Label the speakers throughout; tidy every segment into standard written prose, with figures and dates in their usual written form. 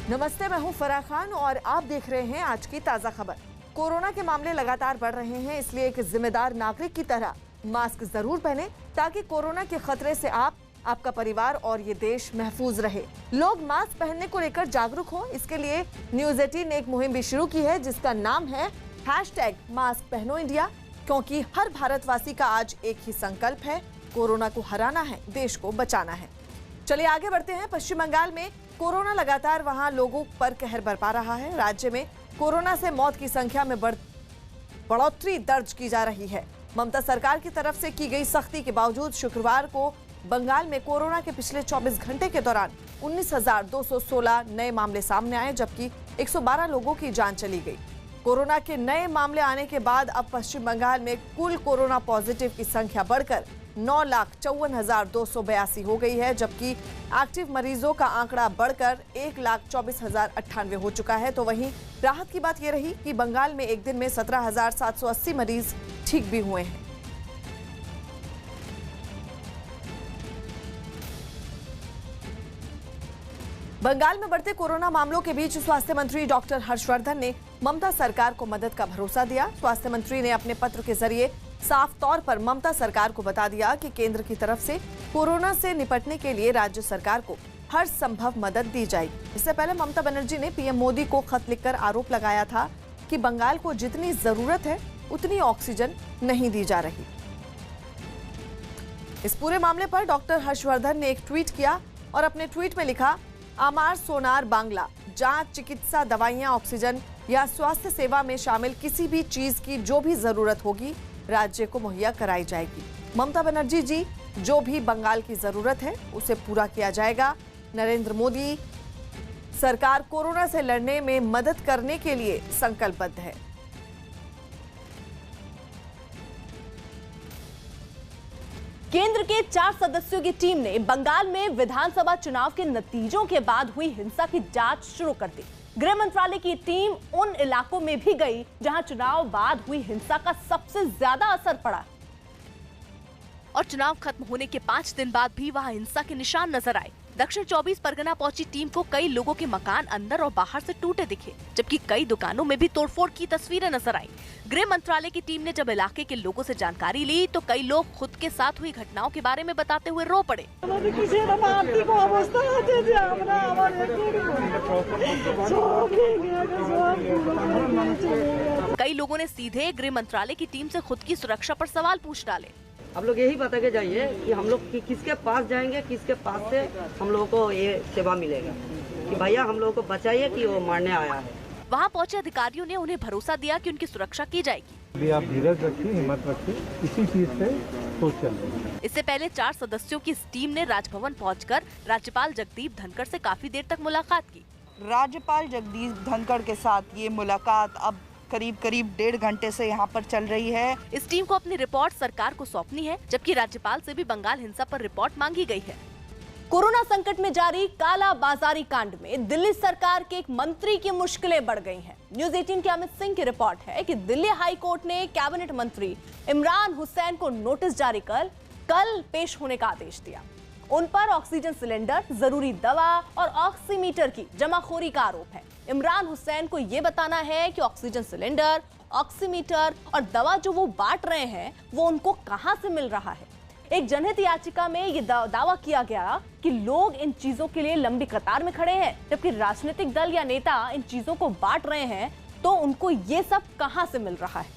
Speaker 1: नमस्ते, मैं हूं फराह खान और आप देख रहे हैं आज की ताजा खबर। कोरोना के मामले लगातार बढ़ रहे हैं, इसलिए एक जिम्मेदार नागरिक की तरह मास्क जरूर पहनें ताकि कोरोना के खतरे से आप, आपका परिवार और ये देश महफूज रहे। लोग मास्क पहनने को लेकर जागरूक हों, इसके लिए न्यूज 18 ने एक मुहिम भी शुरू की है जिसका नाम है #मास्क पहनो इंडिया, क्योंकि हर भारतवासी का आज एक ही संकल्प है, कोरोना को हराना है, देश को बचाना है। चलिए आगे बढ़ते हैं। पश्चिम बंगाल में कोरोना लगातार वहां लोगों पर कहर बरपा रहा है। राज्य में कोरोना से मौत की संख्या में बढ़ोतरी दर्ज की जा रही है। ममता सरकार की तरफ से की गई सख्ती के बावजूद शुक्रवार को बंगाल में कोरोना के पिछले 24 घंटे के दौरान 19,216 नए मामले सामने आए, जबकि 112 लोगों की जान चली गई। कोरोना के नए मामले आने के बाद अब पश्चिम बंगाल में कुल कोरोना पॉजिटिव की संख्या बढ़कर 9,54,282 हो गई है, जबकि एक्टिव मरीजों का आंकड़ा बढ़कर 1,24,098 हो चुका है। तो वहीं राहत की बात यह रही कि बंगाल में एक दिन में 17,780 मरीज ठीक भी हुए हैं। बंगाल में बढ़ते कोरोना मामलों के बीच स्वास्थ्य मंत्री डॉक्टर हर्षवर्धन ने ममता सरकार को मदद का भरोसा दिया। स्वास्थ्य मंत्री ने अपने पत्र के जरिए साफ तौर पर ममता सरकार को बता दिया कि केंद्र की तरफ से कोरोना से निपटने के लिए राज्य सरकार को हर संभव मदद दी जाएगी। इससे पहले ममता बनर्जी ने पीएम मोदी को खत लिखकर आरोप लगाया था कि बंगाल को जितनी जरूरत है उतनी ऑक्सीजन नहीं दी जा रही। इस पूरे मामले पर डॉक्टर हर्षवर्धन ने एक ट्वीट किया और अपने ट्वीट में लिखा, आमार सोनार बांग्ला, जांच, चिकित्सा, दवाइयां, ऑक्सीजन या स्वास्थ्य सेवा में शामिल किसी भी चीज की जो भी जरूरत होगी राज्य को मुहैया कराई जाएगी। ममता बनर्जी जी, जो भी बंगाल की जरूरत है उसे पूरा किया जाएगा। नरेंद्र मोदी सरकार कोरोना से लड़ने में मदद करने के लिए संकल्पबद्ध है।
Speaker 2: केंद्र के 4 सदस्यों की टीम ने बंगाल में विधानसभा चुनाव के नतीजों के बाद हुई हिंसा की जांच शुरू कर दी। गृह मंत्रालय की टीम उन इलाकों में भी गई जहां चुनाव बाद हुई हिंसा का सबसे ज्यादा असर पड़ा
Speaker 3: और चुनाव खत्म होने के 5 दिन बाद भी वहां हिंसा के निशान नजर आए। दक्षिण 24 परगना पहुंची टीम को कई लोगों के मकान अंदर और बाहर से टूटे दिखे, जबकि कई दुकानों में भी तोड़फोड़ की तस्वीरें नजर आई। गृह मंत्रालय की टीम ने जब इलाके के लोगों से जानकारी ली तो कई लोग खुद के साथ हुई घटनाओं के बारे में बताते हुए रो पड़े। कई लोगों ने सीधे गृह मंत्रालय की टीम से खुद की सुरक्षा पर सवाल पूछ डाले।
Speaker 4: आप लोग यही बता के जाइए कि हम लोग किसके पास जाएंगे, किसके पास से हम लोगों को ये सेवा मिलेगा कि भैया हम लोगों को बचाइए कि वो मारने आया है।
Speaker 3: वहाँ पहुँचे अधिकारियों ने उन्हें भरोसा दिया कि उनकी सुरक्षा की जाएगी।
Speaker 5: अभी आप धीरज रखिए, हिम्मत रखिए, इसी चीज से सोच चल रही है।
Speaker 3: इससे पहले 4 सदस्यों की इस टीम ने राजभवन पहुंचकर राज्यपाल जगदीप धनखड़ से काफी देर तक मुलाकात की।
Speaker 6: राज्यपाल जगदीप धनखड़ के साथ ये मुलाकात अब करीब 1.5 घंटे से यहाँ पर चल रही है।
Speaker 3: इस टीम को अपनी रिपोर्ट सरकार को सौंपनी है, जबकि राज्यपाल से भी बंगाल हिंसा पर रिपोर्ट मांगी गई है।
Speaker 2: कोरोना संकट में जारी काला बाजारी कांड में दिल्ली सरकार के एक मंत्री की मुश्किलें बढ़ गई हैं। न्यूज 18 के अमित सिंह की रिपोर्ट है कि दिल्ली हाई कोर्ट ने कैबिनेट मंत्री इमरान हुसैन को नोटिस जारी कर कल पेश होने का आदेश दिया। उन पर ऑक्सीजन सिलेंडर, जरूरी दवा और ऑक्सीमीटर की जमाखोरी का आरोप है। इमरान हुसैन को यह बताना है कि ऑक्सीजन सिलेंडर, ऑक्सीमीटर और दवा जो वो बांट रहे हैं वो उनको कहां से मिल रहा है। एक जनहित याचिका में ये दावा किया गया कि लोग इन चीजों के लिए लंबी कतार में खड़े हैं, जबकि राजनीतिक दल या नेता इन चीजों को बांट रहे हैं, तो उनको ये सब कहां से मिल रहा है।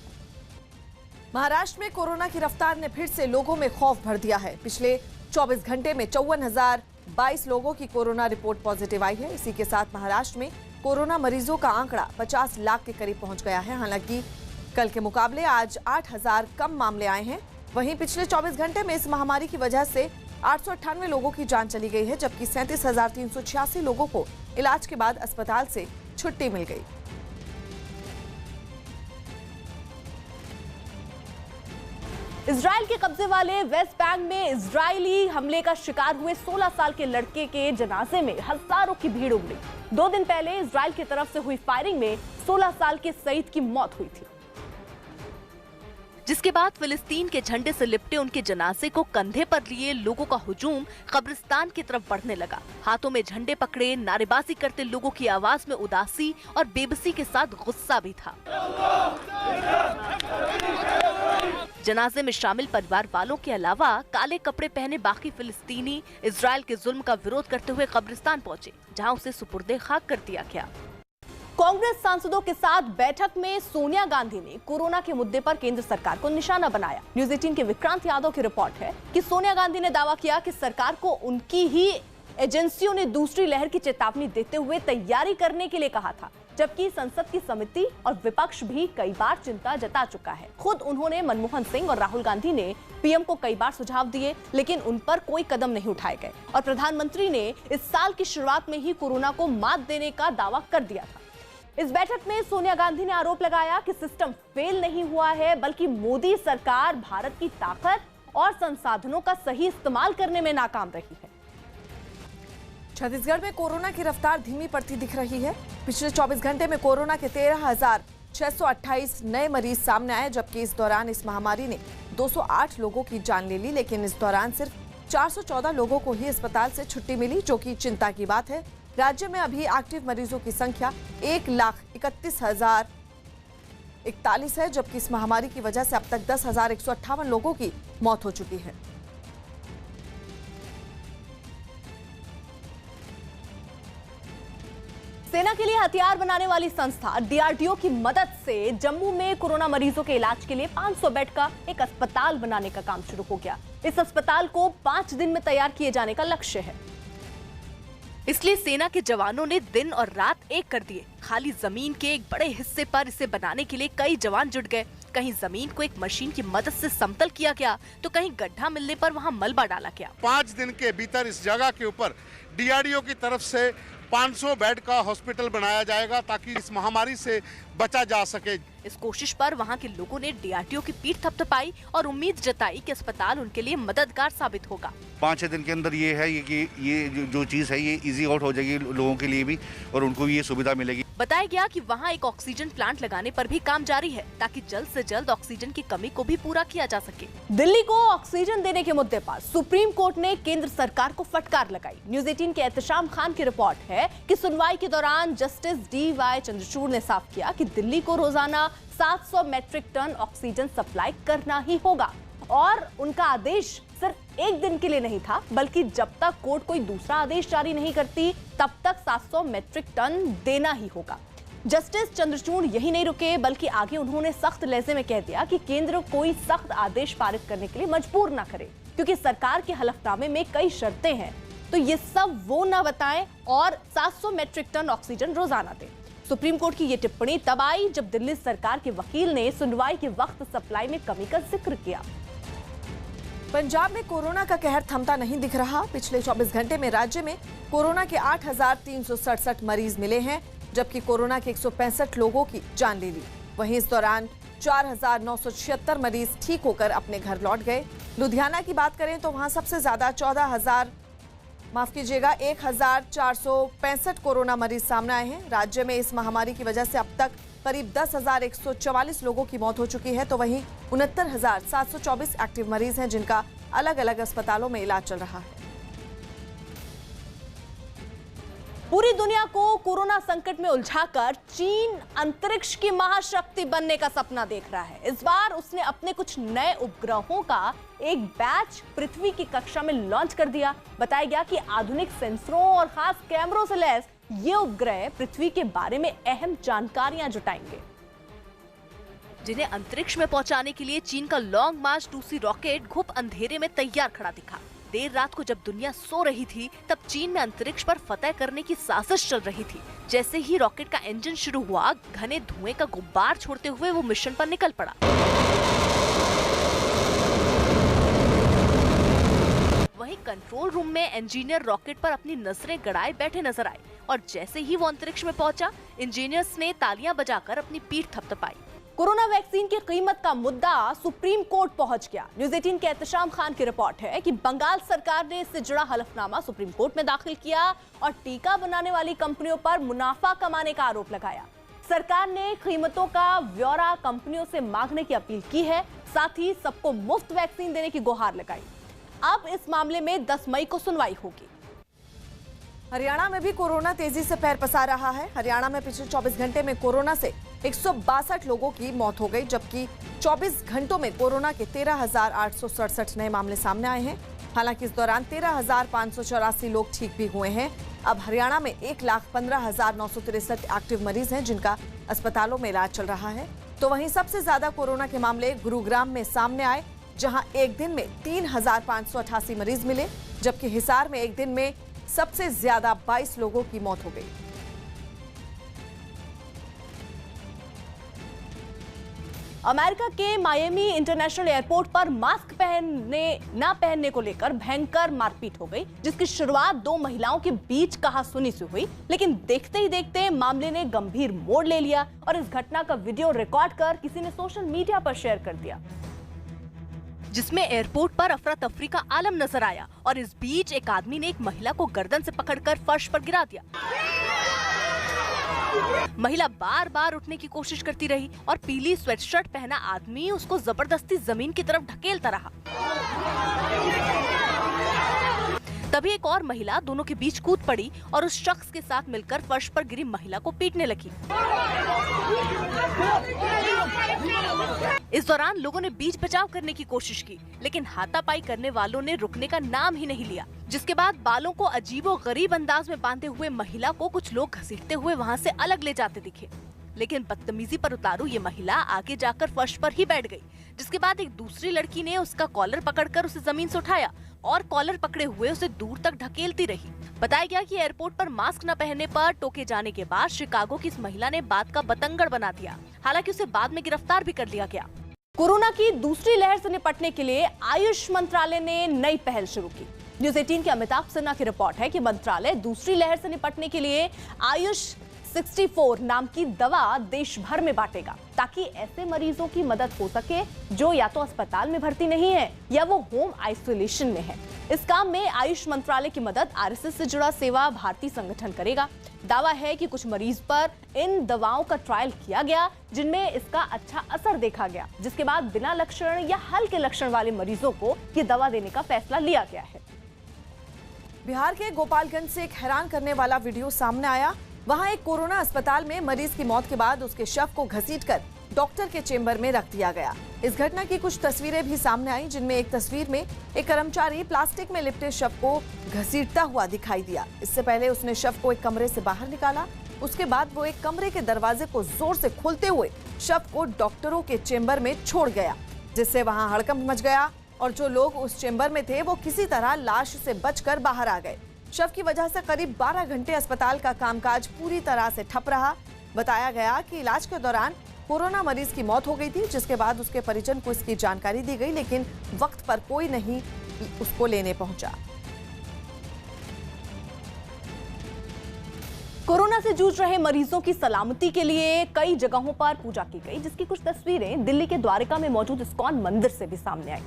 Speaker 1: महाराष्ट्र में कोरोना की रफ्तार ने फिर से लोगों में खौफ भर दिया है। पिछले 24 घंटे में 54,022 लोगों की कोरोना रिपोर्ट पॉजिटिव आई है। इसी के साथ महाराष्ट्र में कोरोना मरीजों का आंकड़ा 50 लाख के करीब पहुंच गया है। हालांकि कल के मुकाबले आज 8,000 कम मामले आए हैं। वहीं पिछले 24 घंटे में इस महामारी की वजह से 898 लोगों की जान चली गई है, जबकि 37,386 लोगों को इलाज के बाद अस्पताल से छुट्टी मिल गई।
Speaker 2: इजराइल के कब्जे वाले वेस्ट बैंक में इजरायली हमले का शिकार हुए 16 साल के लड़के के जनाजे में हजारों की भीड़ उमड़ी। 2 दिन पहले इजराइल की तरफ से हुई फायरिंग में 16 साल के सईद की मौत हुई थी।
Speaker 3: जिसके बाद फिलिस्तीन के झंडे से लिपटे उनके जनाजे को कंधे पर लिए लोगों का हुजूम कब्रिस्तान की तरफ बढ़ने लगा। हाथों में झंडे पकड़े नारेबाजी करते लोगों की आवाज में उदासी और बेबसी के साथ गुस्सा भी था। जनाजे में शामिल परिवार वालों के अलावा काले कपड़े पहने बाकी फिलिस्तीनी इजराइल के जुल्म का विरोध करते हुए कब्रिस्तान पहुंचे, जहां उसे सुपुर्दे खाक कर दिया गया।
Speaker 2: कांग्रेस सांसदों के साथ बैठक में सोनिया गांधी ने कोरोना के मुद्दे पर केंद्र सरकार को निशाना बनाया। न्यूज 18 के विक्रांत यादव की रिपोर्ट है कि सोनिया गांधी ने दावा किया कि सरकार को उनकी ही एजेंसियों ने दूसरी लहर की चेतावनी देते हुए तैयारी करने के लिए कहा था, जबकि संसद की समिति और विपक्ष भी कई बार चिंता जता चुका है। खुद उन्होंने मनमोहन सिंह और राहुल गांधी ने पीएम को कई बार सुझाव दिए, लेकिन उन पर कोई कदम नहीं उठाए गए और प्रधानमंत्री ने इस साल की शुरुआत में ही कोरोना को मात देने का दावा कर दिया था। इस बैठक में सोनिया गांधी ने आरोप लगाया कि सिस्टम फेल नहीं हुआ है, बल्कि मोदी सरकार भारत की ताकत और संसाधनों का सही इस्तेमाल करने में नाकाम रही है।
Speaker 1: छत्तीसगढ़ में कोरोना की रफ्तार धीमी पड़ती दिख रही है। पिछले 24 घंटे में कोरोना के 13,628 नए मरीज सामने आए, जबकि इस दौरान इस महामारी ने 208 लोगों की जान ले ली। लेकिन इस दौरान सिर्फ 414 लोगों को ही अस्पताल से छुट्टी मिली, जो कि चिंता की बात है। राज्य में अभी एक्टिव मरीजों की संख्या 1,31,041 है, जबकि इस महामारी की वजह से अब तक 10,158 लोगों की मौत हो चुकी है।
Speaker 2: सेना के लिए हथियार बनाने वाली संस्था डीआरडीओ की मदद से जम्मू में कोरोना मरीजों के इलाज के लिए 500 बेड का एक अस्पताल बनाने का काम शुरू हो गया। इस अस्पताल को 5 दिन में तैयार किए जाने का लक्ष्य है।
Speaker 3: इसलिए सेना के जवानों ने दिन और रात एक कर दिए। खाली जमीन के एक बड़े हिस्से पर इसे बनाने के लिए कई जवान जुट गए। कहीं जमीन को एक मशीन की मदद से समतल किया गया, तो कहीं गड्ढा मिलने पर वहां मलबा डाला गया।
Speaker 7: 5 दिन के भीतर इस जगह के ऊपर डीआरडीओ की तरफ से 500 बेड का हॉस्पिटल बनाया जाएगा, ताकि इस महामारी से बचा जा सके।
Speaker 3: इस कोशिश पर वहां के लोगों ने डीआरडीओ की पीठ थपथपाई और उम्मीद जताई कि अस्पताल उनके लिए मददगार साबित होगा।
Speaker 8: 5-6 दिन के अंदर ये है कि ये जो चीज़ है ये इजी आउट हो जाएगी लोगों के लिए भी, और उनको भी ये सुविधा मिलेगी।
Speaker 3: बताया गया कि वहां एक ऑक्सीजन प्लांट लगाने पर भी काम जारी है, ताकि जल्द से जल्द ऑक्सीजन की कमी को भी पूरा किया जा सके।
Speaker 2: दिल्ली को ऑक्सीजन देने के मुद्दे पर सुप्रीम कोर्ट ने केंद्र सरकार को फटकार लगाई। न्यूज 18 के एहतशाम खान की रिपोर्ट है कि सुनवाई के दौरान जस्टिस DY चंद्रचूड़ ने साफ किया कि दिल्ली को रोजाना 700 मैट्रिक टन ऑक्सीजन सप्लाई करना ही होगा, और उनका आदेश सिर्फ एक दिन के लिए नहीं था, बल्कि जब तक कोर्ट कोई दूसरा आदेश जारी नहीं करती तब तक 700 मैट्रिक टन देना ही होगा। जस्टिस चंद्रचूड़ यही नहीं रुके, बल्कि आगे उन्होंने सख्त लहजे में कह दिया कि केंद्र कोई सख्त आदेश पारित करने के लिए मजबूर ना करे, क्योंकि सरकार के हलफनामे में कई शर्तें हैं, तो ये सब वो ना बताएं और 700 मैट्रिक टन ऑक्सीजन रोजाना दें। सुप्रीम कोर्ट की ये टिप्पणी तब आई जब दिल्ली सरकार के वकील ने सुनवाई के वक्त सप्लाई में कमी का जिक्र किया।
Speaker 1: पंजाब में कोरोना का कहर थमता नहीं दिख रहा। पिछले 24 घंटे में राज्य में कोरोना के 8,367 मरीज मिले हैं, जबकि कोरोना के 165 लोगों की जान ले ली। वहीं इस दौरान 4,976 मरीज ठीक होकर अपने घर लौट गए। लुधियाना की बात करें तो वहां सबसे ज्यादा 1,465 कोरोना मरीज सामने आए हैं। राज्य में इस महामारी की वजह से अब तक करीब 10,144 लोगों की मौत हो चुकी है, तो वहीं 69,724 एक्टिव मरीज हैं, जिनका अलग अलग अस्पतालों में इलाज चल रहा है।
Speaker 2: पूरी दुनिया को कोरोना संकट में उलझाकर चीन अंतरिक्ष की महाशक्ति बनने का सपना देख रहा है। इस बार उसने अपने कुछ नए उपग्रहों का एक बैच पृथ्वी की कक्षा में लॉन्च कर दिया। बताया गया कि आधुनिक सेंसरों और खास कैमरों से लैस ये उपग्रह पृथ्वी के बारे में अहम जानकारियां जुटाएंगे,
Speaker 3: जिन्हें अंतरिक्ष में पहुंचाने के लिए चीन का लॉन्ग मार्च 2C रॉकेट घुप अंधेरे में तैयार खड़ा दिखा। देर रात को जब दुनिया सो रही थी, तब चीन में अंतरिक्ष पर फतह करने की साजिश चल रही थी। जैसे ही रॉकेट का इंजन शुरू हुआ, घने धुएं का गुब्बार छोड़ते हुए वो मिशन पर निकल पड़ा। वहीं कंट्रोल रूम में इंजीनियर रॉकेट पर अपनी नजरें गड़ाए बैठे नजर आए, और जैसे ही वो अंतरिक्ष में पहुंचा, इंजीनियर्स ने तालियां बजाकर अपनी पीठ थपथपाई।
Speaker 2: कोरोना वैक्सीन की कीमत का मुद्दा सुप्रीम कोर्ट पहुंच गया। न्यूज 18 के एहतशाम खान की रिपोर्ट है कि बंगाल सरकार ने इससे जुड़ा हलफनामा सुप्रीम कोर्ट में दाखिल किया और टीका बनाने वाली कंपनियों पर मुनाफा कमाने का आरोप लगाया। सरकार ने कीमतों का ब्यौरा कंपनियों से मांगने की अपील की है, साथ ही सबको मुफ्त वैक्सीन देने की गुहार लगाई। अब इस मामले में 10 मई को सुनवाई होगी।
Speaker 1: हरियाणा में भी कोरोना तेजी से पैर पसार रहा है। हरियाणा में पिछले 24 घंटे में कोरोना से 162 लोगों की मौत हो गई, जबकि 24 घंटों में कोरोना के 13,867 नए मामले सामने आए हैं। हालांकि इस दौरान 13,584 लोग ठीक भी हुए हैं। अब हरियाणा में 1,15,963 एक्टिव मरीज हैं, जिनका अस्पतालों में इलाज चल रहा है। तो वहीं सबसे ज्यादा कोरोना के मामले गुरुग्राम में सामने आए, जहां एक दिन में 3,588 मरीज मिले, जबकि हिसार में एक दिन में सबसे ज्यादा 22 लोगों की मौत हो गई।
Speaker 2: अमेरिका के मायामी इंटरनेशनल एयरपोर्ट पर मास्क ना पहनने को लेकर भयंकर मारपीट हो गई, जिसकी शुरुआत 2 महिलाओं के बीच कहासुनी से हुई, लेकिन देखते ही देखते मामले ने गंभीर मोड़ ले लिया और इस घटना का वीडियो रिकॉर्ड कर किसी ने सोशल मीडिया पर शेयर कर दिया,
Speaker 3: जिसमें एयरपोर्ट पर अफरा तफरी का आलम नजर आया और इस बीच एक आदमी ने एक महिला को गर्दन से पकड़कर फर्श पर गिरा दिया। महिला बार बार उठने की कोशिश करती रही और पीली स्वेटशर्ट पहना आदमी उसको जबरदस्ती जमीन की तरफ ढकेलता रहा। तभी एक और महिला दोनों के बीच कूद पड़ी और उस शख्स के साथ मिलकर फर्श पर गिरी महिला को पीटने लगी। इस दौरान लोगों ने बीच बचाव करने की कोशिश की, लेकिन हाथापाई करने वालों ने रुकने का नाम ही नहीं लिया, जिसके बाद बालों को अजीबोगरीब अंदाज में बांधे हुए महिला को कुछ लोग घसीटते हुए वहां से अलग ले जाते दिखे। लेकिन बदतमीजी पर उतारू ये महिला आगे जाकर फर्श पर ही बैठ गई, जिसके बाद एक दूसरी लड़की ने उसका कॉलर पकड़कर उसे जमीन से उठाया और कॉलर पकड़े हुए उसे दूर तक ढकेलती रही। बताया गया कि एयरपोर्ट पर मास्क न पहनने पर टोके जाने के बाद शिकागो की इस महिला ने बात का बतंगड़ बना दिया। हालांकि उसे बाद में गिरफ्तार भी कर लिया गया।
Speaker 2: कोरोना की दूसरी लहर से निपटने के लिए आयुष मंत्रालय ने नई पहल शुरू की। न्यूज 18 के अमिताभ सिन्हा की रिपोर्ट है कि मंत्रालय दूसरी लहर से निपटने के लिए आयुष 64 नाम की दवा देश भर में बांटेगा, ताकि ऐसे मरीजों की मदद हो सके जो या तो अस्पताल में भर्ती नहीं है या वो होम आइसोलेशन में है। इस काम में आयुष मंत्रालय की मदद आरएसएस से जुड़ा सेवा भारती संगठन करेगा। दावा है कि कुछ मरीज पर इन दवाओं का ट्रायल किया गया, जिनमें इसका अच्छा असर देखा गया, जिसके बाद बिना लक्षण या हल्के लक्षण वाले मरीजों को ये दवा देने का फैसला लिया गया है।
Speaker 1: बिहार के गोपालगंज से एक हैरान करने वाला वीडियो सामने आया। वहां एक कोरोना अस्पताल में मरीज की मौत के बाद उसके शव को घसीटकर डॉक्टर के चेंबर में रख दिया गया। इस घटना की कुछ तस्वीरें भी सामने आई, जिनमें एक तस्वीर में एक कर्मचारी प्लास्टिक में लिपटे शव को घसीटता हुआ दिखाई दिया। इससे पहले उसने शव को एक कमरे से बाहर निकाला। उसके बाद वो एक कमरे के दरवाजे को जोर से खोलते हुए शव को डॉक्टरों के चेंबर में छोड़ गया, जिससे वहां हड़कंप मच गया और जो लोग उस चेंबर में थे वो किसी तरह लाश से बचकर बाहर आ गए। शव की वजह से करीब 12 घंटे अस्पताल का कामकाज पूरी तरह से ठप रहा। बताया गया कि इलाज के दौरान कोरोना मरीज की मौत हो गई थी, जिसके बाद उसके परिजन को इसकी जानकारी दी गई, लेकिन वक्त पर कोई नहीं उसको लेने पहुंचा।
Speaker 2: कोरोना से जूझ रहे मरीजों की सलामती के लिए कई जगहों पर पूजा की गई, जिसकी कुछ तस्वीरें दिल्ली के द्वारका में मौजूद इस्कॉन मंदिर से भी सामने आई,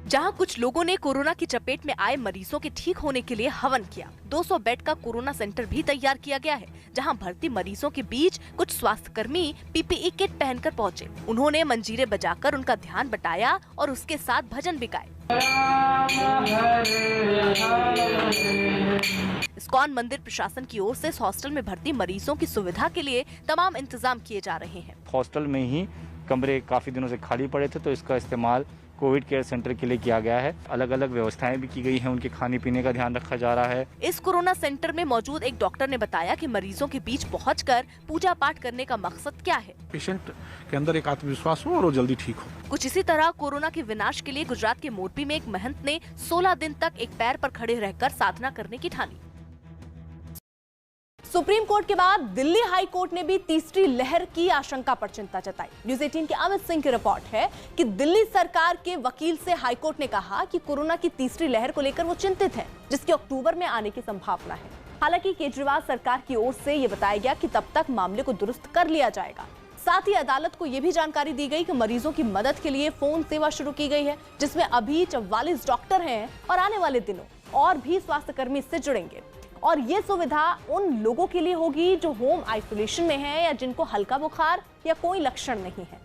Speaker 3: जहां कुछ लोगों ने कोरोना की चपेट में आए मरीजों के ठीक होने के लिए हवन किया। 200 बेड का कोरोना सेंटर भी तैयार किया गया है, जहां भर्ती मरीजों के बीच कुछ स्वास्थ्यकर्मी पीपीई किट पहनकर पहुंचे। उन्होंने मंजीरे बजाकर उनका ध्यान बटाया और उसके साथ भजन भी गाए। इस्कॉन मंदिर प्रशासन की ओर से इस हॉस्टल में भर्ती मरीजों की सुविधा के लिए तमाम इंतजाम किए जा रहे हैं।
Speaker 9: हॉस्टल में ही कमरे काफी दिनों से खाली पड़े थे, तो इसका इस्तेमाल कोविड केयर सेंटर के लिए किया गया है। अलग अलग व्यवस्थाएं भी की गई हैं, उनके खाने पीने का ध्यान रखा जा रहा है।
Speaker 3: इस कोरोना सेंटर में मौजूद एक डॉक्टर ने बताया कि मरीजों के बीच पहुंचकर पूजा पाठ करने का मकसद क्या है।
Speaker 5: पेशेंट के अंदर एक आत्मविश्वास हो और वो जल्दी ठीक हो।
Speaker 3: कुछ इसी तरह कोरोना के विनाश के लिए गुजरात के मोरबी में एक महंत ने 16 दिन तक एक पैर पर खड़े रहकर साधना करने की ठानी।
Speaker 2: सुप्रीम कोर्ट के बाद दिल्ली हाई कोर्ट ने भी तीसरी लहर की आशंका पर चिंता जताई। न्यूज 18 के अमित सिंह की रिपोर्ट है कि दिल्ली सरकार के वकील से हाई कोर्ट ने कहा कि कोरोना की तीसरी लहर को लेकर वो चिंतित है, जिसकी अक्टूबर में आने की संभावना है। हालांकि केजरीवाल सरकार की ओर से ये बताया गया कि तब तक मामले को दुरुस्त कर लिया जाएगा। साथ ही अदालत को यह भी जानकारी दी गई कि मरीजों की मदद के लिए फोन सेवा शुरू की गई है, जिसमें अभी 44 डॉक्टर हैं और आने वाले दिनों और भी स्वास्थ्यकर्मी इससे जुड़ेंगे। और ये सुविधा उन लोगों के लिए होगी जो होम आइसोलेशन में हैं या जिनको हल्का बुखार या कोई लक्षण नहीं है।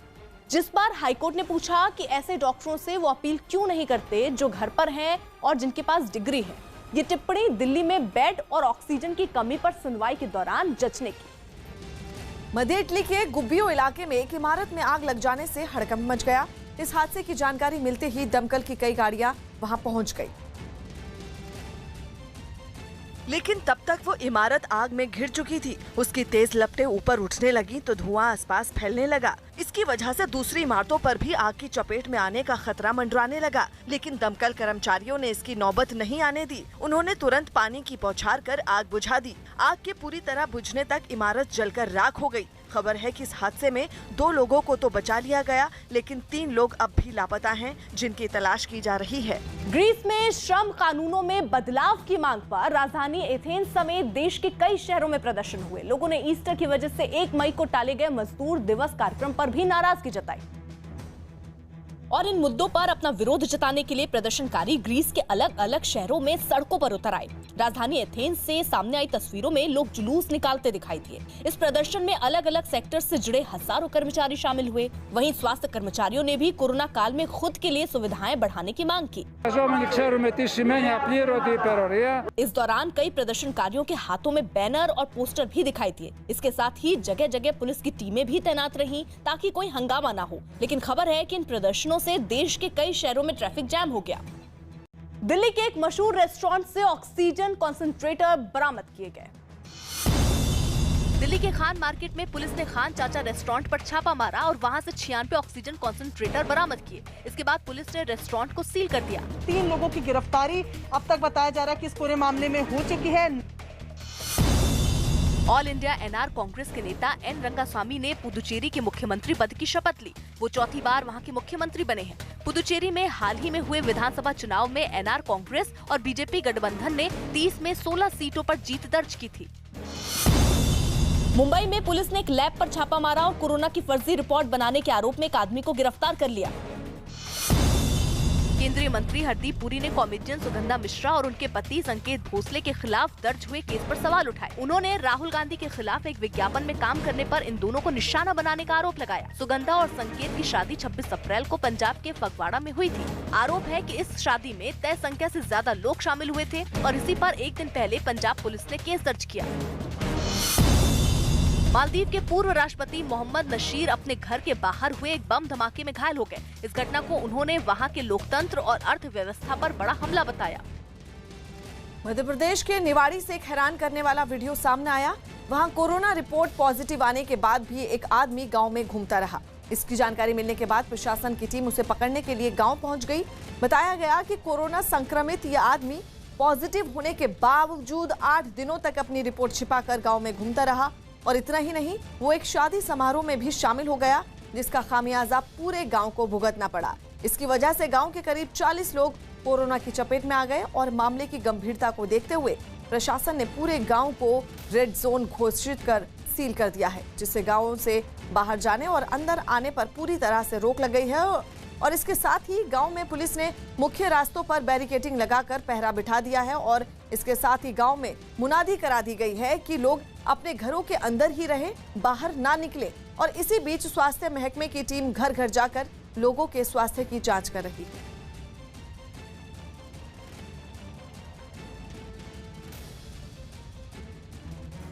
Speaker 2: जिस पर हाईकोर्ट ने पूछा कि ऐसे डॉक्टरों से वो अपील क्यों नहीं करते जो घर पर हैं और जिनके पास डिग्री है। ये टिप्पणी दिल्ली में बेड और ऑक्सीजन की कमी पर सुनवाई के दौरान जज ने की।
Speaker 1: मध्य इटली के गुब्बियो इलाके में एक इमारत में आग लग जाने से हड़कंप मच गया। इस हादसे की जानकारी मिलते ही दमकल की कई गाड़ियां वहां पहुंच गई, लेकिन तब तक वो इमारत आग में घिर चुकी थी। उसकी तेज लपटें ऊपर उठने लगी तो धुआं आसपास फैलने लगा। इसकी वजह से दूसरी इमारतों पर भी आग की चपेट में आने का खतरा मंडराने लगा, लेकिन दमकल कर्मचारियों ने इसकी नौबत नहीं आने दी। उन्होंने तुरंत पानी की बौछार कर आग बुझा दी। आग के पूरी तरह बुझने तक इमारत जलकर राख हो गई। खबर है कि इस हादसे में 2 लोगों को तो बचा लिया गया, लेकिन 3 लोग अब भी लापता हैं, जिनकी तलाश की जा रही है।
Speaker 2: ग्रीस में श्रम कानूनों में बदलाव की मांग पर राजधानी एथेंस समेत देश के कई शहरों में प्रदर्शन हुए। लोगों ने ईस्टर की वजह से 1 मई को टाले गए मजदूर दिवस कार्यक्रम पर भी नाराजगी जताई और इन मुद्दों पर अपना विरोध जताने के लिए प्रदर्शनकारी ग्रीस के अलग अलग शहरों में सड़कों पर उतर आए। राजधानी एथेंस से सामने आई तस्वीरों में लोग जुलूस निकालते दिखाई दिए। इस प्रदर्शन में अलग अलग सेक्टर से जुड़े हजारों कर्मचारी शामिल हुए। वहीं स्वास्थ्य कर्मचारियों ने भी कोरोना काल में खुद के लिए सुविधाएं बढ़ाने की मांग की। इस दौरान कई प्रदर्शनकारियों के हाथों में बैनर और पोस्टर भी दिखाई दिए। इसके साथ ही जगह जगह पुलिस की टीमें भी तैनात रहीं ताकि कोई हंगामा न हो। लेकिन खबर है कि इन प्रदर्शनों से देश के कई शहरों में ट्रैफिक जैम हो गया। दिल्ली के एक मशहूर रेस्टोरेंट से ऑक्सीजन कॉन्सेंट्रेटर बरामद किए गए।
Speaker 3: दिल्ली के खान मार्केट में पुलिस ने खान चाचा रेस्टोरेंट पर छापा मारा और वहां से 96 ऑक्सीजन कॉन्सेंट्रेटर बरामद किए। इसके बाद पुलिस ने रेस्टोरेंट को सील कर दिया।
Speaker 6: 3 लोगों की गिरफ्तारी अब तक बताया जा रहा है कि इस पूरे मामले में हो चुकी है।
Speaker 3: ऑल इंडिया एनआर कांग्रेस के नेता एन रंगास्वामी ने पुदुचेरी के मुख्यमंत्री पद की शपथ ली। वो चौथी बार वहां के मुख्यमंत्री बने हैं। पुदुचेरी में हाल ही में हुए विधानसभा चुनाव में एनआर कांग्रेस और बीजेपी गठबंधन ने 30 में 16 सीटों पर जीत दर्ज की थी।
Speaker 2: मुंबई में पुलिस ने एक लैब पर छापा मारा और कोरोना की फर्जी रिपोर्ट बनाने के आरोप में एक आदमी को गिरफ्तार कर लिया।
Speaker 3: केंद्रीय मंत्री हरदीप पुरी ने कॉमेडियन सुगंधा मिश्रा और उनके पति संकेत भोसले के खिलाफ दर्ज हुए केस पर सवाल उठाए। उन्होंने राहुल गांधी के खिलाफ एक विज्ञापन में काम करने पर इन दोनों को निशाना बनाने का आरोप लगाया। सुगंधा और संकेत की शादी 26 अप्रैल को पंजाब के फगवाड़ा में हुई थी। आरोप है कि इस शादी में तय संख्या से ज्यादा लोग शामिल हुए थे और इसी पर एक दिन पहले पंजाब पुलिस ने केस दर्ज किया। मालदीव के पूर्व राष्ट्रपति मोहम्मद नशीर अपने घर के बाहर हुए एक बम धमाके में घायल हो गए। इस घटना को उन्होंने वहां के लोकतंत्र और अर्थव्यवस्था पर बड़ा हमला बताया।
Speaker 1: मध्य प्रदेश के निवाड़ी से एक हैरान करने वाला वीडियो सामने आया। वहां कोरोना रिपोर्ट पॉजिटिव आने के बाद भी एक आदमी गांव में घूमता रहा। इसकी जानकारी मिलने के बाद प्रशासन की टीम उसे पकड़ने के लिए गांव पहुंच गई। बताया गया कि कोरोना संक्रमित यह आदमी पॉजिटिव होने के बावजूद 8 दिनों तक अपनी रिपोर्ट छिपाकर गांव में घूमता रहा। और इतना ही नहीं, वो एक शादी समारोह में भी शामिल हो गया, जिसका खामियाजा पूरे गांव को भुगतना पड़ा। इसकी वजह से गांव के करीब 40 लोग कोरोना की चपेट में आ गए और मामले की गंभीरता को देखते हुए प्रशासन ने पूरे गांव को रेड जोन घोषित कर सील कर दिया है, जिससे गांवों से बाहर जाने और अंदर आने पर पूरी तरह से रोक लग गई है। और इसके साथ ही गांव में पुलिस ने मुख्य रास्तों पर बैरिकेडिंग लगाकर पहरा बिठा दिया है और इसके साथ ही गांव में मुनादी करा दी गई है कि लोग अपने घरों के अंदर ही रहें, बाहर ना निकलें। और इसी बीच स्वास्थ्य महकमे की टीम घर घर जाकर लोगों के स्वास्थ्य की जांच कर रही है।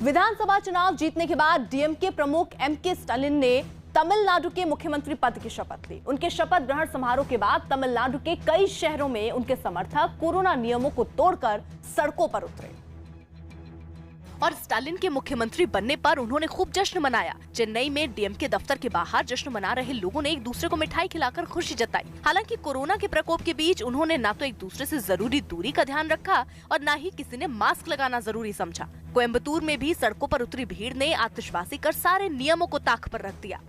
Speaker 2: विधानसभा चुनाव जीतने के बाद डीएमके प्रमुख एमके स्टालिन ने तमिलनाडु के मुख्यमंत्री पद की शपथ ली। उनके शपथ ग्रहण समारोह के बाद तमिलनाडु के कई शहरों में उनके समर्थक कोरोना नियमों को तोड़कर सड़कों पर उतरे
Speaker 3: और स्टालिन के मुख्यमंत्री बनने पर उन्होंने खूब जश्न मनाया। चेन्नई में डीएमके दफ्तर के बाहर जश्न मना रहे लोगों ने एक दूसरे को मिठाई खिलाकर खुशी जताई। हालांकि कोरोना के प्रकोप के बीच उन्होंने न तो एक दूसरे से जरूरी दूरी का ध्यान रखा और न ही किसी ने मास्क लगाना जरूरी समझा। कोयम्बतूर में भी सड़कों पर उतरी भीड़ ने आतिशबाजी कर सारे नियमों को ताक पर रख दिया।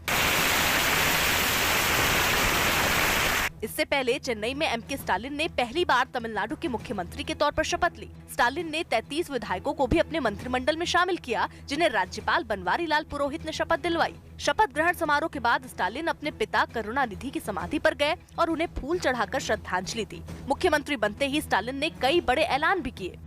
Speaker 3: इससे पहले चेन्नई में एमके स्टालिन ने पहली बार तमिलनाडु के मुख्यमंत्री के तौर पर शपथ ली। स्टालिन ने 33 विधायकों को भी अपने मंत्रिमंडल में शामिल किया, जिन्हें राज्यपाल बनवारी लाल पुरोहित ने शपथ दिलवाई। शपथ ग्रहण समारोह के बाद स्टालिन अपने पिता करुणानिधि की समाधि पर गए और उन्हें फूल चढ़ाकर श्रद्धांजलि दी। मुख्यमंत्री बनते ही स्टालिन ने कई बड़े ऐलान भी किए।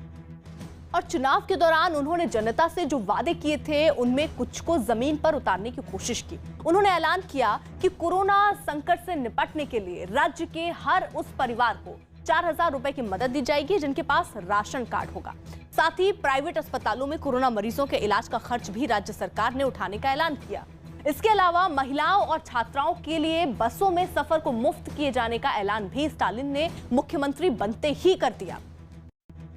Speaker 2: और चुनाव के दौरान उन्होंने जनता से जो वादे किए थे उनमें कुछ को जमीन पर उतारने की कोशिश की। उन्होंने ऐलान किया कि कोरोना संकट से निपटने के लिए राज्य के हर उस परिवार को 4,000 रुपए की मदद दी जाएगी जिनके पास राशन कार्ड होगा। साथ ही प्राइवेट अस्पतालों में कोरोना मरीजों के इलाज का खर्च भी राज्य सरकार ने उठाने का ऐलान किया। इसके अलावा महिलाओं और छात्राओं के लिए बसों में सफर को मुफ्त किए जाने का ऐलान भी स्टालिन ने मुख्यमंत्री बनते ही कर दिया।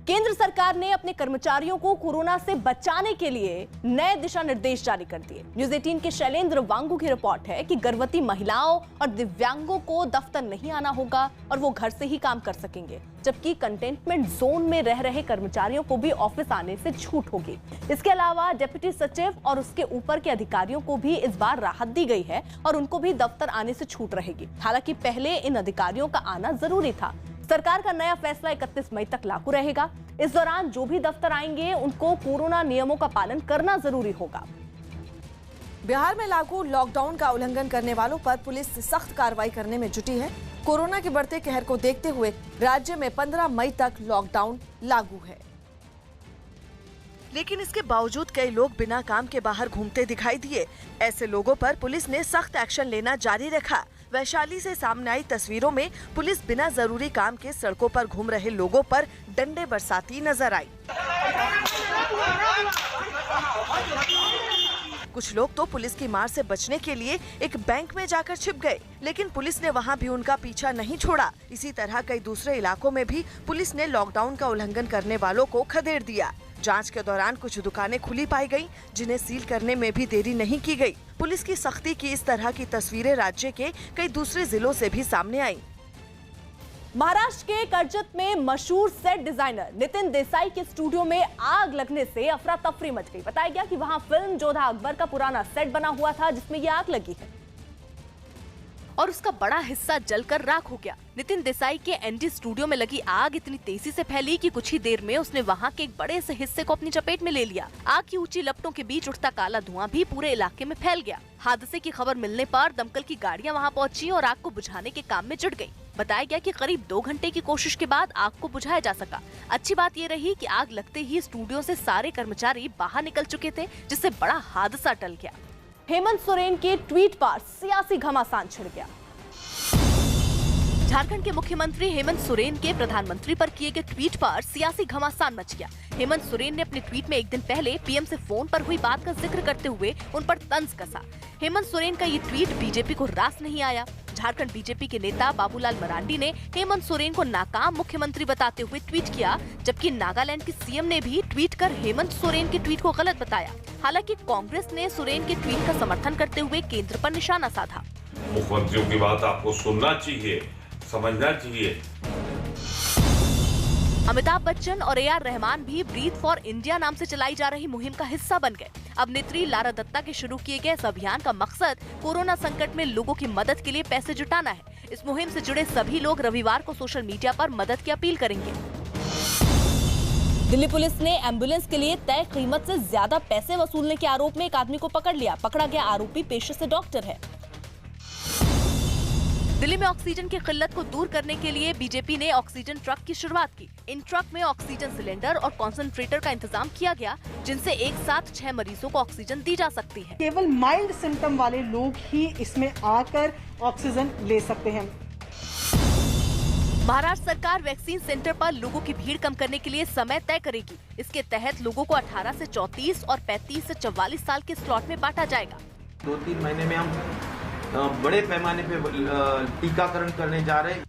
Speaker 2: केंद्र सरकार ने अपने कर्मचारियों को कोरोना से बचाने के लिए नए दिशा निर्देश जारी कर दिए। न्यूज़ 18 के शैलेंद्र वांगू की रिपोर्ट है कि गर्भवती महिलाओं और दिव्यांगों को दफ्तर नहीं आना होगा और वो घर से ही काम कर सकेंगे, जबकि कंटेनमेंट जोन में रह रहे कर्मचारियों को भी ऑफिस आने से छूट होगी। इसके अलावा डिप्टी सचिव और उसके ऊपर के अधिकारियों को भी इस बार राहत दी गई है और उनको भी दफ्तर आने से छूट रहेगी। हालांकि पहले इन अधिकारियों का आना जरूरी था। सरकार का नया फैसला 31 मई तक लागू रहेगा। इस दौरान जो भी दफ्तर आएंगे उनको कोरोना नियमों का पालन करना जरूरी होगा।
Speaker 1: बिहार में लागू लॉकडाउन का उल्लंघन करने वालों पर पुलिस सख्त कार्रवाई करने में जुटी है। कोरोना के बढ़ते कहर को देखते हुए राज्य में 15 मई तक लॉकडाउन लागू है।
Speaker 10: लेकिन इसके बावजूद कई लोग बिना काम के बाहर घूमते दिखाई दिए। ऐसे लोगों पर पुलिस ने सख्त एक्शन लेना जारी रखा। वैशाली से सामने आई तस्वीरों में पुलिस बिना जरूरी काम के सड़कों पर घूम रहे लोगों पर डंडे बरसाती नजर आई। कुछ लोग तो पुलिस की मार से बचने के लिए एक बैंक में जाकर छिप गए, लेकिन पुलिस ने वहां भी उनका पीछा नहीं छोड़ा। इसी तरह कई दूसरे इलाकों में भी पुलिस ने लॉकडाउन का उल्लंघन करने वालों को खदेड़ दिया। जांच के दौरान कुछ दुकानें खुली पाई गईं, जिन्हें सील करने में भी देरी नहीं की गई। पुलिस की सख्ती की इस तरह की तस्वीरें राज्य के कई दूसरे जिलों से भी सामने आईं।
Speaker 2: महाराष्ट्र के कर्जत में मशहूर सेट डिजाइनर नितिन देसाई के स्टूडियो में आग लगने से अफरा तफरी मच गई। बताया गया कि वहां फिल्म जोधा अकबर का पुराना सेट बना हुआ था जिसमें ये आग लगी है
Speaker 3: और उसका बड़ा हिस्सा जलकर राख हो गया। नितिन देसाई के एनडी स्टूडियो में लगी आग इतनी तेजी से फैली कि कुछ ही देर में उसने वहां के एक बड़े से हिस्से को अपनी चपेट में ले लिया। आग की ऊंची लपटों के बीच उठता काला धुआं भी पूरे इलाके में फैल गया। हादसे की खबर मिलने पर दमकल की गाड़ियां वहां पहुंची और आग को बुझाने के काम में जुट गई। बताया गया कि करीब 2 घंटे की कोशिश के बाद आग को बुझाया जा सका। अच्छी बात ये रही कि आग लगते ही स्टूडियो से सारे कर्मचारी बाहर निकल चुके थे, जिससे बड़ा हादसा टल गया।
Speaker 2: हेमंत सोरेन के ट्वीट पर सियासी घमासान छिड़ गया।
Speaker 3: झारखंड के मुख्यमंत्री हेमंत सोरेन के प्रधानमंत्री पर किए गए ट्वीट पर सियासी घमासान मच गया। हेमंत सोरेन ने अपने ट्वीट में एक दिन पहले पीएम से फोन पर हुई बात का जिक्र करते हुए उन पर तंज कसा। हेमंत सोरेन का ये ट्वीट बीजेपी को रास नहीं आया। झारखंड बीजेपी के नेता बाबूलाल मरांडी ने हेमंत सोरेन को नाकाम मुख्यमंत्री बताते हुए ट्वीट किया, जबकि नागालैंड के सीएम ने भी ट्वीट कर हेमंत सोरेन के ट्वीट को गलत बताया। हालांकि कांग्रेस ने सोरेन के ट्वीट का समर्थन करते हुए केंद्र पर निशाना साधा।
Speaker 11: मुख्यमंत्रियों की बात आपको सुनना चाहिए, समझना चाहिए।
Speaker 3: अमिताभ बच्चन और AR रहमान भी ब्रीथ फॉर इंडिया नाम से चलाई जा रही मुहिम का हिस्सा बन गए। अभिनेत्री लारा दत्ता के शुरू किए गए इस अभियान का मकसद कोरोना संकट में लोगों की मदद के लिए पैसे जुटाना है। इस मुहिम से जुड़े सभी लोग रविवार को सोशल मीडिया पर मदद की अपील करेंगे।
Speaker 2: दिल्ली पुलिस ने एम्बुलेंस के लिए तय कीमत से ज्यादा पैसे वसूलने के आरोप में एक आदमी को पकड़ लिया। पकड़ा गया आरोपी पेशे से डॉक्टर है।
Speaker 3: दिल्ली में ऑक्सीजन की किल्लत को दूर करने के लिए बीजेपी ने ऑक्सीजन ट्रक की शुरुआत की। इन ट्रक में ऑक्सीजन सिलेंडर और कॉन्सेंट्रेटर का इंतजाम किया गया, जिनसे एक साथ 6 मरीजों को ऑक्सीजन दी जा सकती है।
Speaker 12: केवल माइल्ड सिम्टम वाले लोग ही इसमें आकर ऑक्सीजन ले सकते हैं।
Speaker 3: महाराष्ट्र सरकार वैक्सीन सेंटर पर लोगों की भीड़ कम करने के लिए समय तय करेगी। इसके तहत लोगों को 18 से 34 और 35 से 44 साल के स्लॉट में बांटा जाएगा।
Speaker 13: 2-3 महीने में हम बड़े पैमाने पे टीकाकरण करने जा रहे हैं।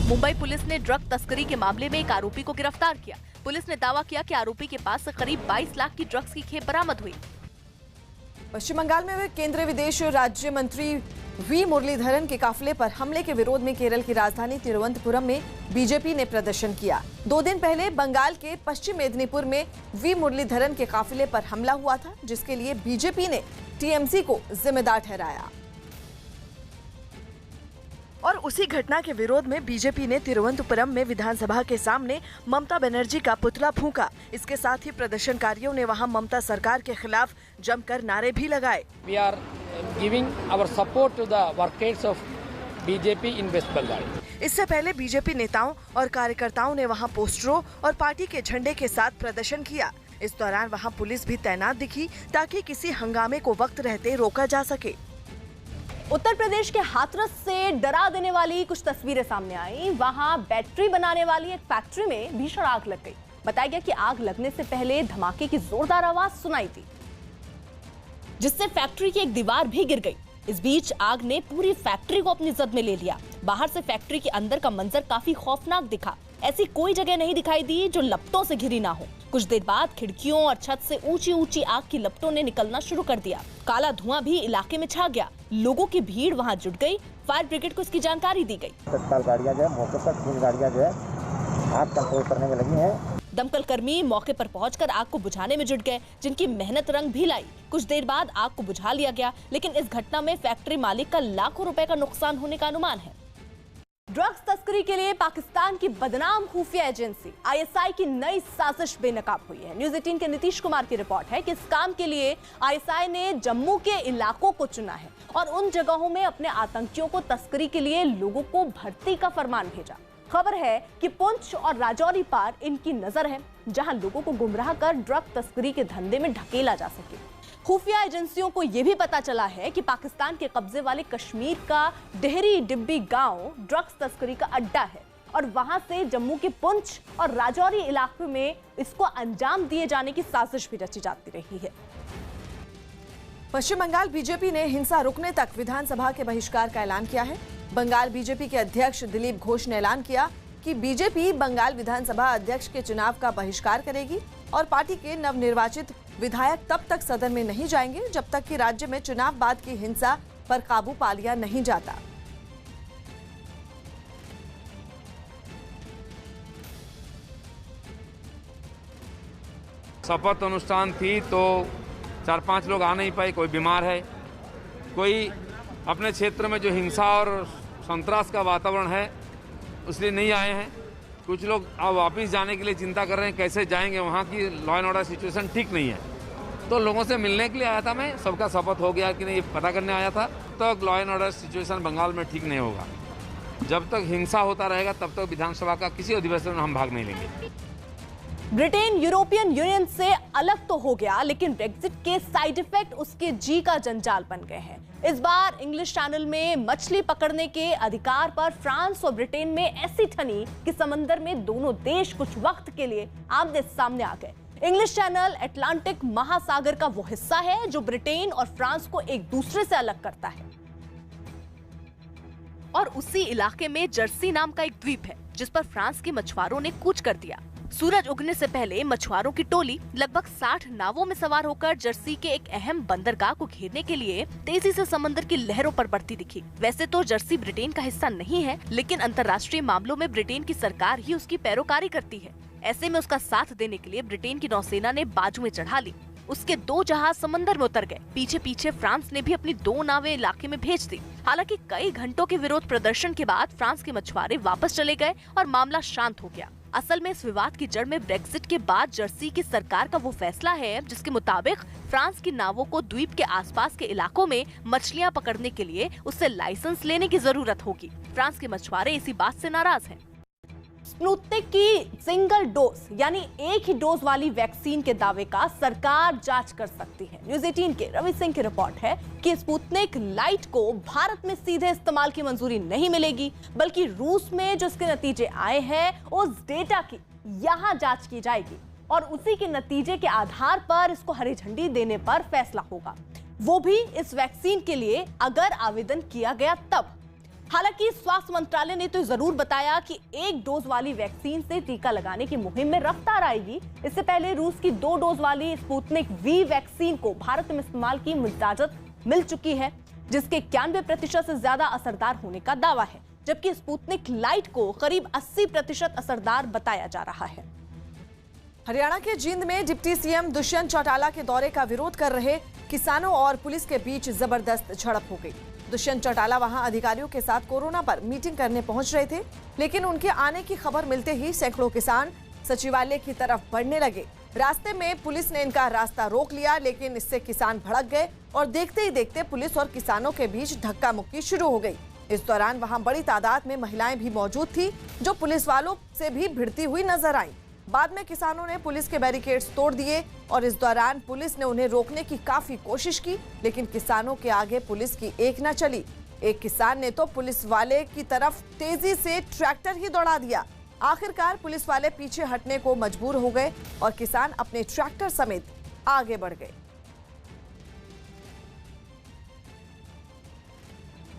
Speaker 3: मुंबई पुलिस ने ड्रग तस्करी के मामले में एक आरोपी को गिरफ्तार किया। पुलिस ने दावा किया कि आरोपी के पास से करीब 22 लाख की ड्रग्स की खेप बरामद हुई।
Speaker 1: पश्चिम बंगाल में हुए केंद्रीय विदेश राज्य मंत्री वी मुरलीधरन के काफिले पर हमले के विरोध में केरल की राजधानी तिरुवनंतपुरम में बीजेपी ने प्रदर्शन किया। 2 दिन पहले बंगाल के पश्चिम मेदिनीपुर में वी मुरलीधरन के काफिले पर हमला हुआ था, जिसके लिए बीजेपी ने टीएमसी को जिम्मेदार ठहराया।
Speaker 10: और उसी घटना के विरोध में बीजेपी ने तिरुवनंतपुरम में विधानसभा के सामने ममता बनर्जी का पुतला फूंका। इसके साथ ही प्रदर्शनकारियों ने वहां ममता सरकार के खिलाफ जमकर नारे भी लगाए।
Speaker 14: We are giving our support to the workers of BJP in West Bengal.
Speaker 10: इससे पहले बीजेपी नेताओं और कार्यकर्ताओं ने वहां पोस्टरों और पार्टी के झंडे के साथ प्रदर्शन किया। इस दौरान वहां पुलिस भी तैनात दिखी ताकि किसी हंगामे को वक्त रहते रोका जा सके।
Speaker 2: उत्तर प्रदेश के हाथरस से डरा देने वाली कुछ तस्वीरें सामने आई। वहां बैटरी बनाने वाली एक फैक्ट्री में भीषण आग लग गई। बताया गया कि आग लगने से पहले धमाके की जोरदार आवाज सुनाई दी, जिससे फैक्ट्री की एक दीवार भी गिर गई। इस बीच आग ने पूरी फैक्ट्री को अपनी जद में ले लिया। बाहर से फैक्ट्री के अंदर का मंजर काफी खौफनाक दिखा। ऐसी कोई जगह नहीं दिखाई दी जो लपटों से घिरी ना हो। कुछ देर बाद खिड़कियों और छत से ऊंची ऊंची आग की लपटों ने निकलना शुरू कर दिया। काला धुआं भी इलाके में छा गया। लोगों की भीड़ वहां जुट गई। फायर ब्रिगेड को इसकी जानकारी दी गई।
Speaker 14: तत्काल गाड़ियां जो है मौके पर 3 गाड़ियां जो है आग कंट्रोल करने में लगी हैं।
Speaker 2: दमकल कर्मी मौके पर पहुंचकर आग को बुझाने में जुट गए, जिनकी मेहनत रंग भी लाई। कुछ देर बाद आग को बुझा लिया गया, लेकिन इस घटना में फैक्ट्री मालिक का लाखों रुपए का नुकसान होने का अनुमान है। ड्रग्स तस्करी के लिए पाकिस्तान की बदनाम खुफिया एजेंसी आईएसआई की नई साजिश बेनकाब हुई है। न्यूज़ 18 के नीतीश कुमार की रिपोर्ट है कि इस काम के लिए आईएसआई ने जम्मू के इलाकों को चुना है और उन जगहों में अपने आतंकियों को तस्करी के लिए लोगों को भर्ती का फरमान भेजा। खबर है कि पुंछ और राजौरी पार इनकी नजर है, जहां लोगों को गुमराह कर ड्रग तस्करी के धंधे में ढकेला जा सके। खुफिया एजेंसियों को यह भी पता चला है कि पाकिस्तान के कब्जे वाले कश्मीर का डेहरी डिब्बी गांव ड्रग्स तस्करी का अड्डा है और वहां से जम्मू के पुंछ और राजौरी इलाके में इसको अंजाम दिए जाने की साजिश भी रची जाती रही है।
Speaker 1: पश्चिम बंगाल बीजेपी ने हिंसा रुकने तक विधानसभा के बहिष्कार का ऐलान किया है। बंगाल बीजेपी के अध्यक्ष दिलीप घोष ने ऐलान किया कि बीजेपी बंगाल विधानसभा अध्यक्ष के चुनाव का बहिष्कार करेगी और पार्टी के नवनिर्वाचित विधायक तब तक सदन में नहीं जाएंगे जब तक कि राज्य में चुनाव बाद की हिंसा पर काबू पा लिया नहीं जाता।
Speaker 15: शपथ अनुष्ठान थी तो 4-5 लोग आ नहीं पाए, कोई बीमार है, कोई अपने क्षेत्र में जो हिंसा और संतरास का वातावरण है उसलिए नहीं आए हैं। कुछ लोग अब वापस जाने के लिए चिंता कर रहे हैं कैसे जाएंगे, वहाँ की लॉ एंड ऑर्डर सिचुएशन ठीक नहीं है। तो लोगों से मिलने के लिए आया था मैं, सबका शपथ हो गया कि नहीं, ये पता करने आया था। तो law and order situation Bengal में ठीक नहीं होगा। जब तक हिंसा होता रहेगा तब तक विधानसभा का किसी अधिवेशन में हम भाग नहीं लेंगे।
Speaker 2: ब्रिटेन यूरोपियन यूनियन से अलग तो हो गया, लेकिन ब्रेक्जिट के साइड इफेक्ट उसके जी का जंजाल बन गए हैं। इस बार इंग्लिश चैनल में मछली पकड़ने के अधिकार पर फ्रांस और ब्रिटेन में ऐसी ठनी कि समंदर में दोनों देश कुछ वक्त के लिए आमने सामने आ गए। इंग्लिश चैनल अटलांटिक महासागर का वो हिस्सा है जो ब्रिटेन और फ्रांस को एक दूसरे से अलग करता है
Speaker 3: और उसी इलाके में जर्सी नाम का एक द्वीप है जिस पर फ्रांस के मछुआरों ने कूच कर दिया। सूरज उगने से पहले मछुआरों की टोली लगभग 60 नावों में सवार होकर जर्सी के एक अहम बंदरगाह को घेरने के लिए तेजी से समंदर की लहरों पर बढ़ती दिखी। वैसे तो जर्सी ब्रिटेन का हिस्सा नहीं है, लेकिन अंतर्राष्ट्रीय मामलों में ब्रिटेन की सरकार ही उसकी पैरोकारी करती है। ऐसे में उसका साथ देने के लिए ब्रिटेन की नौसेना ने बाजू में चढ़ा ली। उसके 2 जहाज समंदर में उतर गए। पीछे पीछे फ्रांस ने भी अपनी 2 नावें इलाके में भेज दी। हालांकि कई घंटों के विरोध प्रदर्शन के बाद फ्रांस के मछुआरे वापस चले गए और मामला शांत हो गया। असल में इस विवाद की जड़ में ब्रेक्जिट के बाद जर्सी की सरकार का वो फैसला है जिसके मुताबिक फ्रांस की नावों को द्वीप के आसपास के इलाकों में मछलियां पकड़ने के लिए उससे लाइसेंस लेने की जरूरत होगी। फ्रांस के मछुआरे इसी बात से नाराज हैं।
Speaker 2: स्पुतनिक की सिंगल डोज यानी एक ही डोज वाली वैक्सीन के दावे का सरकार जांच कर सकती है। न्यूज़ 18 के रवि सिंह की रिपोर्ट है कि स्पुतनिक लाइट को भारत में सीधे इस्तेमाल की मंजूरी नहीं मिलेगी, बल्कि रूस में जो इसके नतीजे आए हैं उस डेटा की यहां जांच की जाएगी और उसी के नतीजे के आधार पर इसको हरी झंडी देने पर फैसला होगा, वो भी इस वैक्सीन के लिए अगर आवेदन किया गया तब। हालांकि स्वास्थ्य मंत्रालय ने तो जरूर बताया कि एक डोज वाली वैक्सीन से टीका लगाने की मुहिम में रफ्तार आएगी। इससे पहले रूस की 2 डोज वाली स्पुतनिक वी वैक्सीन को भारत में इस्तेमाल की इजाजत मिल चुकी है, जिसके 91% से ज्यादा असरदार होने का दावा है, जबकि स्पुतनिक लाइट को करीब 80% असरदार बताया जा रहा है।
Speaker 1: हरियाणा के जींद में डिप्टी सीएम दुष्यंत चौटाला के दौरे का विरोध कर रहे किसानों और पुलिस के बीच जबरदस्त झड़प हो गई। दुष्यंत चौटाला वहां अधिकारियों के साथ कोरोना पर मीटिंग करने पहुंच रहे थे, लेकिन उनके आने की खबर मिलते ही सैकड़ों किसान सचिवालय की तरफ बढ़ने लगे। रास्ते में पुलिस ने इनका रास्ता रोक लिया, लेकिन इससे किसान भड़क गए और देखते ही देखते पुलिस और किसानों के बीच धक्का मुक्की शुरू हो गई। इस दौरान वहां बड़ी तादाद में महिलाएं भी मौजूद थी, जो पुलिस वालों से भी भिड़ती हुई नजर आईं। बाद में किसानों ने पुलिस के बैरिकेड्स तोड़ दिए और इस दौरान पुलिस ने उन्हें रोकने की काफी कोशिश की, लेकिन किसानों के आगे पुलिस की एक न चली। एक किसान ने तो पुलिस वाले की तरफ तेजी से ट्रैक्टर ही दौड़ा दिया। आखिरकार पुलिस वाले पीछे हटने को मजबूर हो गए और किसान अपने ट्रैक्टर समेत आगे बढ़ गए।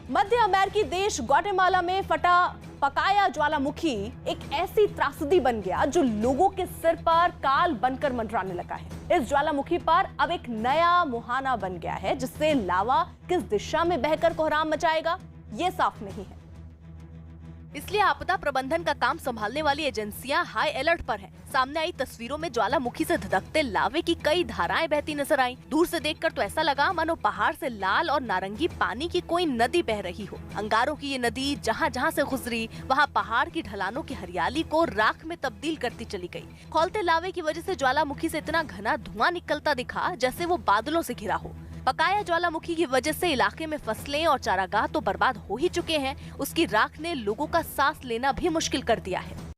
Speaker 2: मध्य अमेरिकी देश ग्वाटेमाला में फटा पकाया ज्वालामुखी एक ऐसी त्रासदी बन गया जो लोगों के सिर पर काल बनकर मंडराने लगा है। इस ज्वालामुखी पर अब एक नया मुहाना बन गया है, जिससे लावा किस दिशा में बहकर कोहराम मचाएगा ये साफ नहीं है।
Speaker 3: इसलिए आपदा प्रबंधन का काम संभालने वाली एजेंसियां हाई अलर्ट पर हैं। सामने आई तस्वीरों में ज्वालामुखी से धधकते लावे की कई धाराएं बहती नजर आईं। दूर से देखकर तो ऐसा लगा मानो पहाड़ से लाल और नारंगी पानी की कोई नदी बह रही हो। अंगारों की ये नदी जहां जहां से गुजरी वहां पहाड़ की ढलानों की हरियाली को राख में तब्दील करती चली गई। खौलते लावे की वजह से ज्वालामुखी से इतना घना धुआं निकलता दिखा जैसे वो बादलों से घिरा हो। पकाया ज्वालामुखी की वजह से इलाके में फसलें और चारागाह तो बर्बाद हो ही चुके हैं, उसकी राख ने लोगों का सांस लेना भी मुश्किल कर दिया है।